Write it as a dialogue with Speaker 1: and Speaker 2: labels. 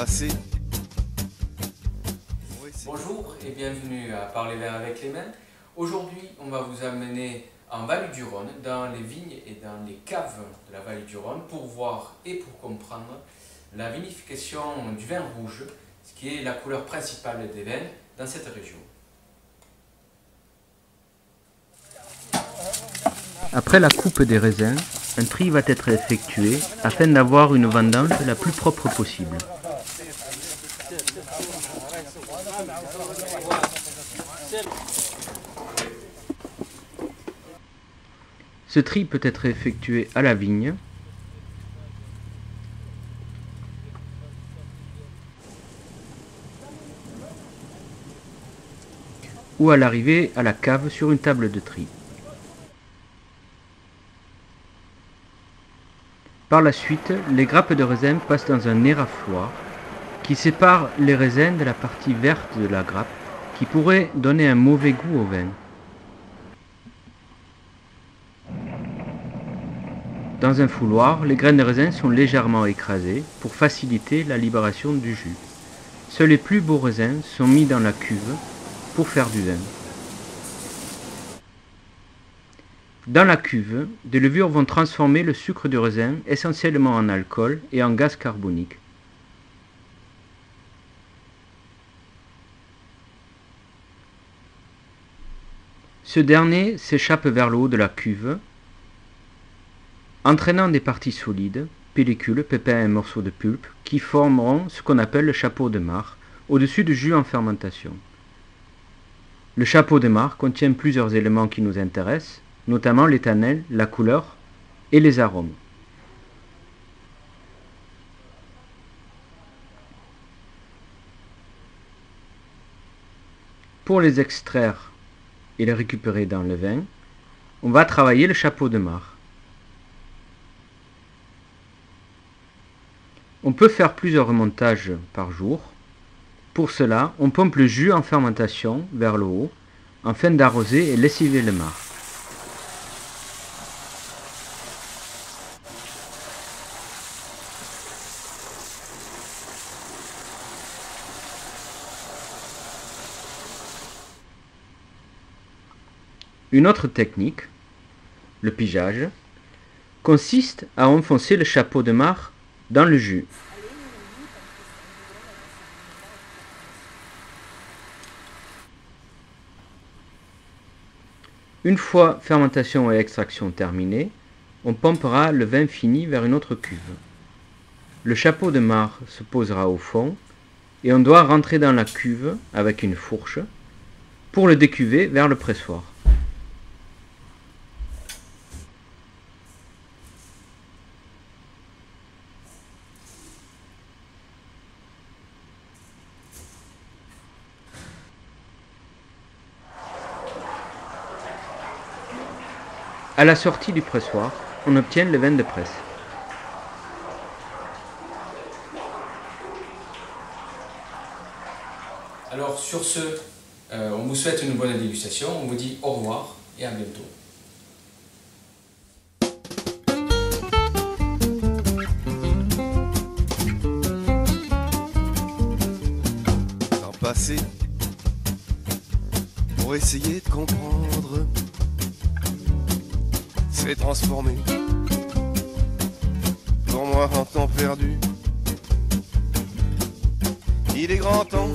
Speaker 1: passé.
Speaker 2: Bonjour et bienvenue à Parler Vert avec les mains. Aujourd'hui, on va vous amener en Vallée du Rhône, dans les vignes et dans les caves de la Vallée du Rhône, pour voir et pour comprendre la vinification du vin rouge, ce qui est la couleur principale des vins dans cette région.
Speaker 3: Après la coupe des raisins, un tri va être effectué afin d'avoir une vendange la plus propre possible. Ce tri peut être effectué à la vigne, ou à l'arrivée à la cave sur une table de tri. Par la suite, les grappes de raisin passent dans un érafloir qui sépare les raisins de la partie verte de la grappe qui pourrait donner un mauvais goût au vin. Dans un fouloir, les graines de raisin sont légèrement écrasées pour faciliter la libération du jus. Seuls les plus beaux raisins sont mis dans la cuve pour faire du vin. Dans la cuve, des levures vont transformer le sucre du raisin essentiellement en alcool et en gaz carbonique. Ce dernier s'échappe vers le haut de la cuve, entraînant des parties solides, pellicules, pépins et morceaux de pulpe, qui formeront ce qu'on appelle le chapeau de marc, au-dessus du jus en fermentation. Le chapeau de marc contient plusieurs éléments qui nous intéressent, notamment les tannins, la couleur et les arômes. Pour les extraire et les récupérer dans le vin, on va travailler le chapeau de marc. On peut faire plusieurs remontages par jour. Pour cela, on pompe le jus en fermentation vers le haut, afin d'arroser et lessiver le marc. Une autre technique, le pigeage, consiste à enfoncer le chapeau de marc dans le jus. Une fois fermentation et extraction terminées, on pompera le vin fini vers une autre cuve. Le chapeau de marc se posera au fond et on doit rentrer dans la cuve avec une fourche pour le décuver vers le pressoir. À la sortie du pressoir, on obtient le vin de presse.
Speaker 2: Alors sur ce, on vous souhaite une bonne dégustation, on vous dit au revoir et à bientôt.
Speaker 1: Temps passé pour essayer de comprendre, s'est transformé pour moi en temps perdu. Il est grand temps